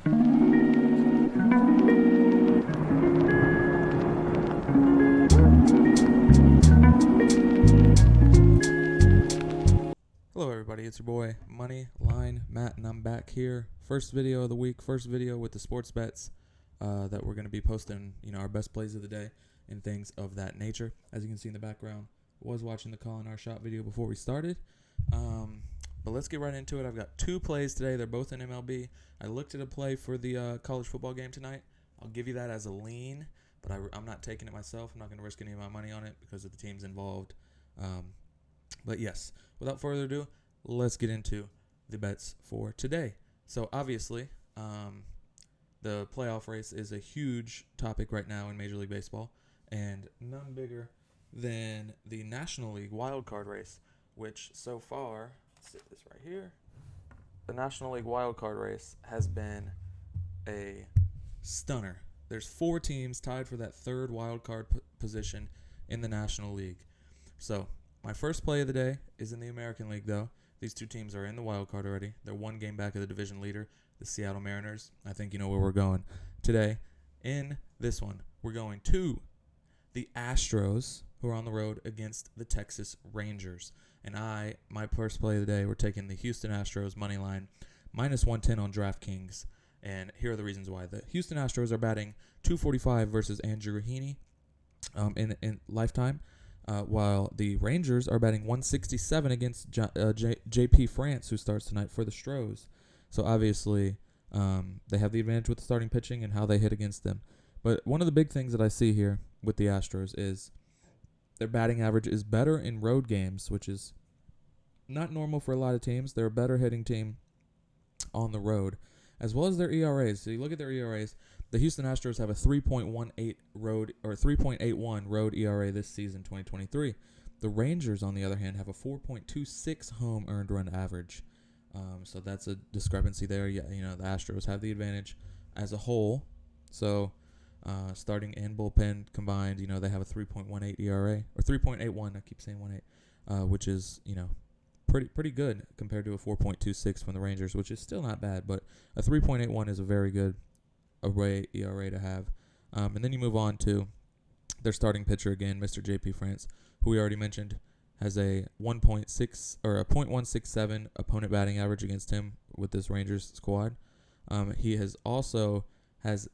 Hello everybody, it's your boy MoneylineMatt, and I'm back here. First video of the week, first video with the sports bets that we're going to be posting, our best plays of the day and things of that nature. As you can see in the background, was watching the Call in Our Shot video before we started. But let's get right into it. I've got two plays today. They're both in MLB. I looked at a play for the college football game tonight. I'll give you that as a lean, but I'm not taking it myself. I'm not going to risk any of my money on it because of the teams involved. But yes, without further ado, let's get into the bets for today. So obviously, the playoff race is a huge topic right now in Major League Baseball, and none bigger than the National League wildcard race, which so far, let's sit this right here, the National League wildcard race has been a stunner. There's 4 teams tied for that third wildcard position in the National League. So my first play of the day is in the American League, though. These 2 teams are in the wild card already. They're 1 game back of the division leader, the Seattle Mariners. I think you know where we're going. Today, in this one, we're going to the Astros, who are on the road against the Texas Rangers. And my first play of the day, we're taking the Houston Astros money line, minus 110 on DraftKings. And here are the reasons why. The Houston Astros are batting .245 versus Andrew Heaney in lifetime. While the Rangers are batting .167 against JP France, who starts tonight for the Stros. So obviously, they have the advantage with the starting pitching and how they hit against them. But one of the big things that I see here with the Astros is their batting average is better in road games, which is not normal for a lot of teams. They're a better hitting team on the road, as well as their ERAs. So you look at their ERAs. The Houston Astros have a 3.18 road or 3.81 road ERA this season, 2023. The Rangers, on the other hand, have a 4.26 home earned run average. So that's a discrepancy there. Yeah, the Astros have the advantage as a whole. So starting and bullpen combined, they have a 3.18 ERA or 3.81. I keep saying 1.8, which is pretty good compared to a 4.26 from the Rangers, which is still not bad, but a 3.81 is a very good array ERA to have. And then you move on to their starting pitcher again, Mr. JP France, who we already mentioned, has a 1.6 or a .167 opponent batting average against him with this Rangers squad. He has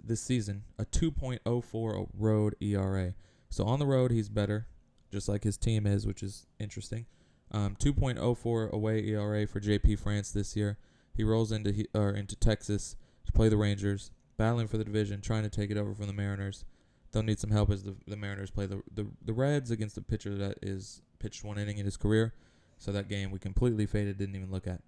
this season a 2.04 road ERA. So on the road he's better, just like his team is, which is interesting. 2.04 away ERA for JP France this year. He rolls into Texas to play the Rangers, battling for the division, trying to take it over from the Mariners. They'll need some help as the Mariners play the Reds against a pitcher that is pitched 1 inning in his career. So that game we completely faded, didn't even look at.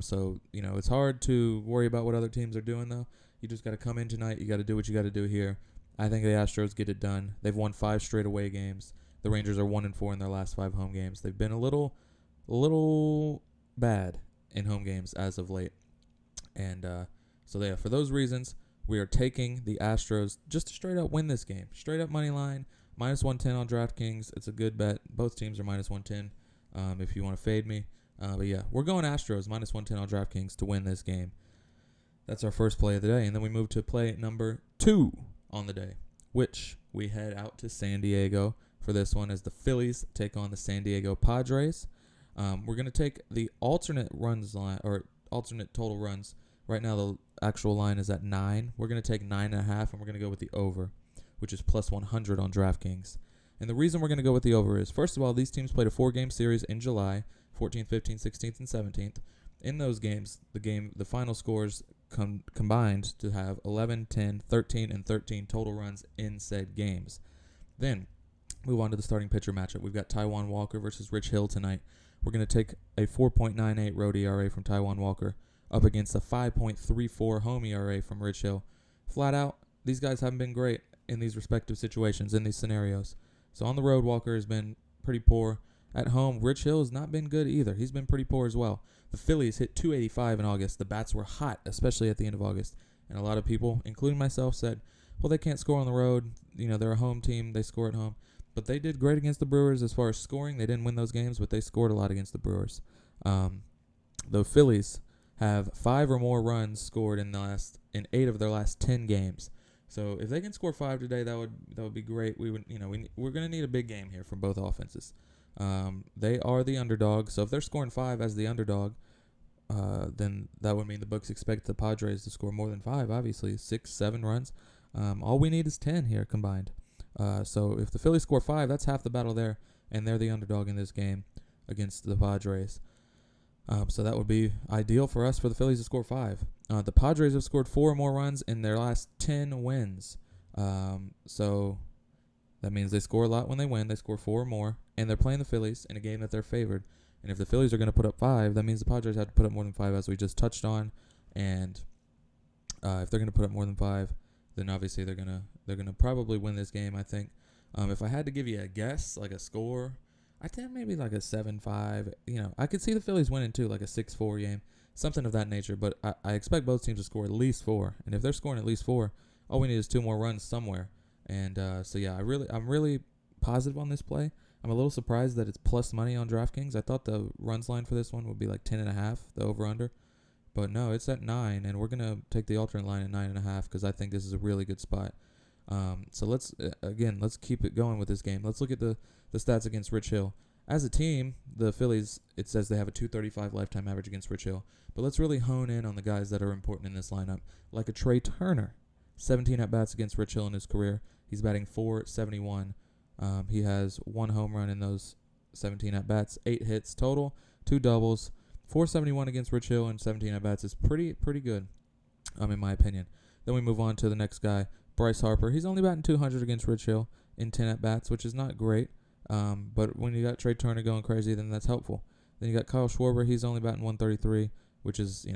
So it's hard to worry about what other teams are doing, though. You just got to come in tonight. You got to do what you got to do here. I think the Astros get it done. They've won 5 straight away games. The Rangers are 1-4 in their last 5 home games. They've been a little bad in home games as of late. And for those reasons, we are taking the Astros just to straight up win this game. Straight up money line, minus 110 on DraftKings. It's a good bet. Both teams are minus 110 if you want to fade me. But yeah, we're going Astros minus 110 on DraftKings to win this game. That's our first play of the day. And then we move to play number 2 on the day, which we head out to San Diego for this one as the Phillies take on the San Diego Padres. We're going to take the alternate runs line or alternate total runs. Right now, the actual line is at 9. We're going to take 9.5, and we're going to go with the over, which is plus 100 on DraftKings. And the reason we're going to go with the over is, first of all, these teams played a 4-game series in July, 14th, 15th, 16th, and 17th. In those games, the final scores combined to have 11, 10, 13, and 13 total runs in said games. Then, move on to the starting pitcher matchup. We've got Taijuan Walker versus Rich Hill tonight. We're going to take a 4.98 road ERA from Taijuan Walker up against a 5.34 home ERA from Rich Hill. Flat out, these guys haven't been great in these respective situations, in these scenarios. So on the road, Walker has been pretty poor. At home, Rich Hill has not been good either. He's been pretty poor as well. The Phillies hit .285 in August. The bats were hot, especially at the end of August. And a lot of people, including myself, said, well, they can't score on the road. They're a home team. They score at home. But they did great against the Brewers as far as scoring. They didn't win those games, but they scored a lot against the Brewers. The Phillies have 5 or more runs scored in 8 of their last 10 games. So if they can score 5 today, that would be great. We're going to need a big game here from both offenses. They are the underdog, so if they're scoring 5 as the underdog, then that would mean the books expect the Padres to score more than 5, obviously, 6, 7 runs. All we need is 10 here combined. So if the Phillies score 5, that's half the battle there, and they're the underdog in this game against the Padres. So that would be ideal for us for the Phillies to score 5. The Padres have scored 4 or more runs in their last 10 wins. So that means they score a lot when they win. They score 4 or more, and they're playing the Phillies in a game that they're favored. And if the Phillies are going to put up 5, that means the Padres have to put up more than 5, as we just touched on. And if they're going to put up more than 5, then obviously they're gonna probably win this game, I think. If I had to give you a guess, like a score, I think maybe like a 7-5. I could see the Phillies winning too, like a 6-4 game, something of that nature. But I expect both teams to score at least 4. And if they're scoring at least 4, all we need is 2 more runs somewhere. And so yeah, I'm really positive on this play. I'm a little surprised that it's plus money on DraftKings. I thought the runs line for this one would be like 10.5, the over/under. But no, it's at 9, and we're going to take the alternate line at 9.5 because I think this is a really good spot. So let's keep it going with this game. Let's look at the stats against Rich Hill. As a team, the Phillies, it says they have a 235 lifetime average against Rich Hill. But let's really hone in on the guys that are important in this lineup, like a Trey Turner. 17 at-bats against Rich Hill in his career. He's batting .471. He has 1 home run in those 17 at-bats, 8 hits total, 2 doubles. .471 against Rich Hill and 17 at-bats is pretty good, in my opinion. Then we move on to the next guy, Bryce Harper. He's only batting .200 against Rich Hill in 10 at-bats, which is not great. But when you got Trey Turner going crazy, then that's helpful. Then you got Kyle Schwarber. He's only batting .133, which is,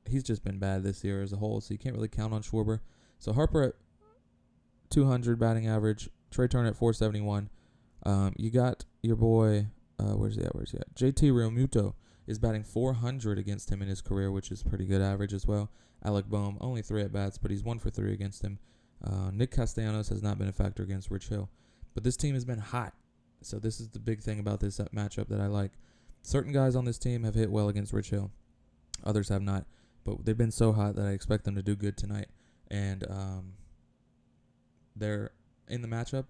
he's just been bad this year as a whole, so you can't really count on Schwarber. So Harper at 200 batting average, Trey Turner at .471. You got your boy, where's he at? JT Realmuto is batting .400 against him in his career, which is pretty good average as well. Alec Boehm, only 3 at-bats, but he's 1 for 3 against him. Nick Castellanos has not been a factor against Rich Hill. But this team has been hot. So this is the big thing about this matchup that I like. Certain guys on this team have hit well against Rich Hill. Others have not. But they've been so hot that I expect them to do good tonight. And they're in the matchup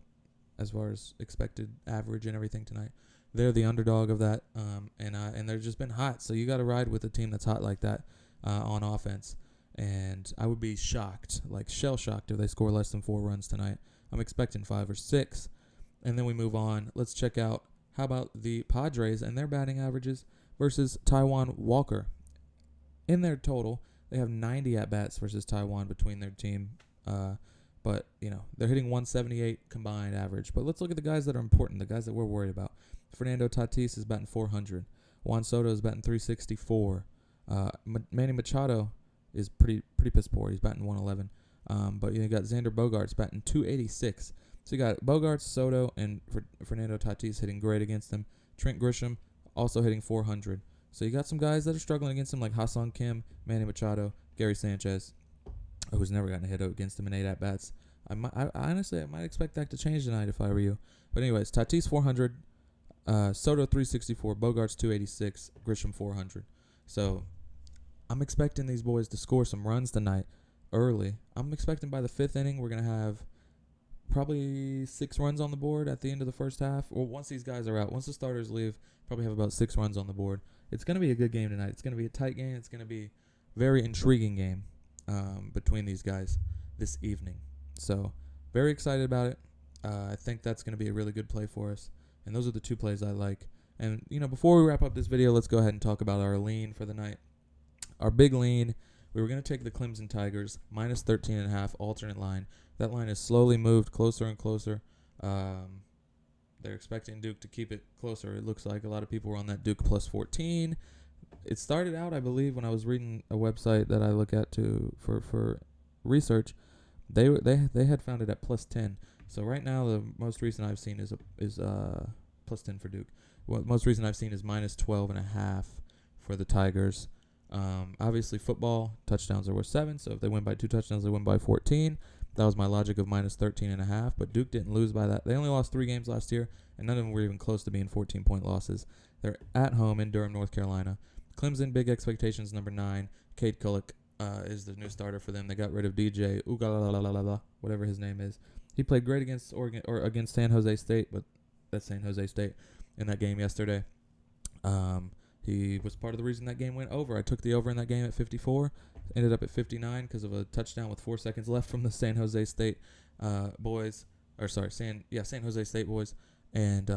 as far as expected average and everything tonight. They're the underdog of that, and they've just been hot. So you got to ride with a team that's hot like that on offense. And I would be shocked, like shell-shocked, if they score less than 4 runs tonight. I'm expecting 5 or 6. And then we move on. Let's check out, how about the Padres and their batting averages versus Taijuan Walker. In their total, they have 90 at-bats versus Taijuan between their team. But, they're hitting 178 combined average. But let's look at the guys that are important, the guys that we're worried about. Fernando Tatis is batting .400. Juan Soto is batting .364. Manny Machado is pretty piss poor. He's batting .111. But you got Xander Bogaerts batting .286. So you got Bogaerts, Soto, and Fernando Tatis hitting great against him. Trent Grisham also hitting .400. So you got some guys that are struggling against him, like Ha-Seong Kim, Manny Machado, Gary Sanchez, who's never gotten a hit against him in 8 at-bats. I might expect that to change tonight if I were you. But anyways, Tatis .400, Soto .364, Bogaerts .286, Grisham .400. So I'm expecting these boys to score some runs tonight early. I'm expecting by the 5th inning we're going to have probably 6 runs on the board at the end of the first half. Or once these guys are out, once the starters leave, probably have about 6 runs on the board. It's going to be a good game tonight. It's going to be a tight game. It's going to be a very intriguing game between these guys this evening. So very excited about it. I think that's going to be a really good play for us. And those are the 2 plays I like. And, before we wrap up this video, let's go ahead and talk about our lean for the night. Our big lean, we were going to take the Clemson Tigers, minus 13.5 alternate line. That line has slowly moved closer and closer. They're expecting Duke to keep it closer. It looks like a lot of people were on that Duke plus 14. It started out, I believe, when I was reading a website that I look at for research. They had found it at plus 10. So right now, the most recent I've seen is plus 10 for Duke. What most recent I've seen is minus 12.5 for the Tigers. Obviously, football touchdowns are worth 7. So if they win by 2 touchdowns, they win by 14. That was my logic of minus 13.5. But Duke didn't lose by that. They only lost 3 games last year, and none of them were even close to being 14-point losses. They're at home in Durham, North Carolina. Clemson, big expectations, number 9. Cade Kullock is the new starter for them. They got rid of DJ Ugalala, whatever his name is. He played great against Oregon or against San Jose State, but that's San Jose State in that game yesterday. He was part of the reason that game went over. I took the over in that game at 54. Ended up at 59 because of a touchdown with 4 seconds left from the San Jose State boys. Or sorry, San Jose State boys. And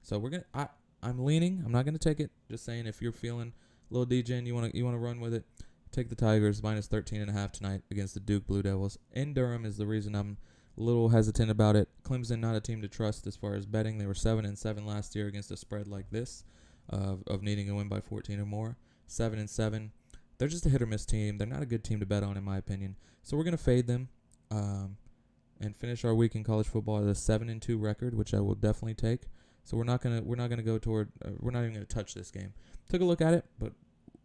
so we're gonna. I'm leaning. I'm not gonna take it. Just saying, if you're feeling a little DJ and you wanna run with it, take the Tigers minus 13.5 tonight against the Duke Blue Devils. In Durham is the reason I'm a little hesitant about it. Clemson, not a team to trust as far as betting. They were 7-7 last year against a spread like this of needing to win by 14 or more. 7-7. They're just a hit or miss team. They're not a good team to bet on, in my opinion. So we're gonna fade them and finish our week in college football at a 7-2 record, which I will definitely take. So we're not gonna go toward. We're not even gonna touch this game. Took a look at it, but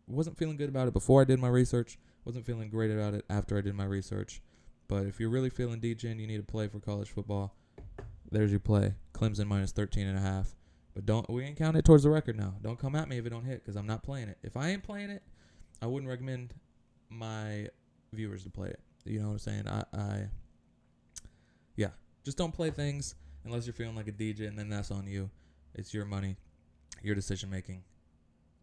wasn't feeling good about it before I did my research. Wasn't feeling great about it after I did my research. But if you're really feeling DJ and you need to play for college football, there's your play. Clemson minus 13.5. But we ain't count it towards the record now. Don't come at me if it don't hit, because I'm not playing it. If I ain't playing it, I wouldn't recommend my viewers to play it. You know what I'm saying? Just don't play things unless you're feeling like a DJ, and then that's on you. It's your money, your decision making.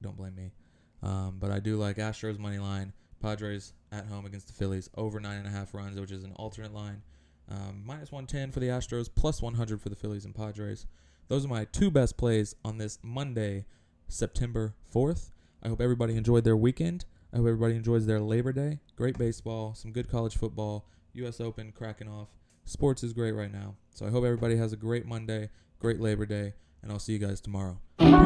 Don't blame me. But I do like Astros money line, Padres at home against the Phillies, over 9.5 runs, which is an alternate line. Minus 110 for the Astros, plus 100 for the Phillies and Padres. Those are my 2 best plays on this Monday, September 4th. I hope everybody enjoyed their weekend. I hope everybody enjoys their Labor Day. Great baseball, some good college football, U.S. Open cracking off. Sports is great right now. So I hope everybody has a great Monday, great Labor Day, and I'll see you guys tomorrow. Peace.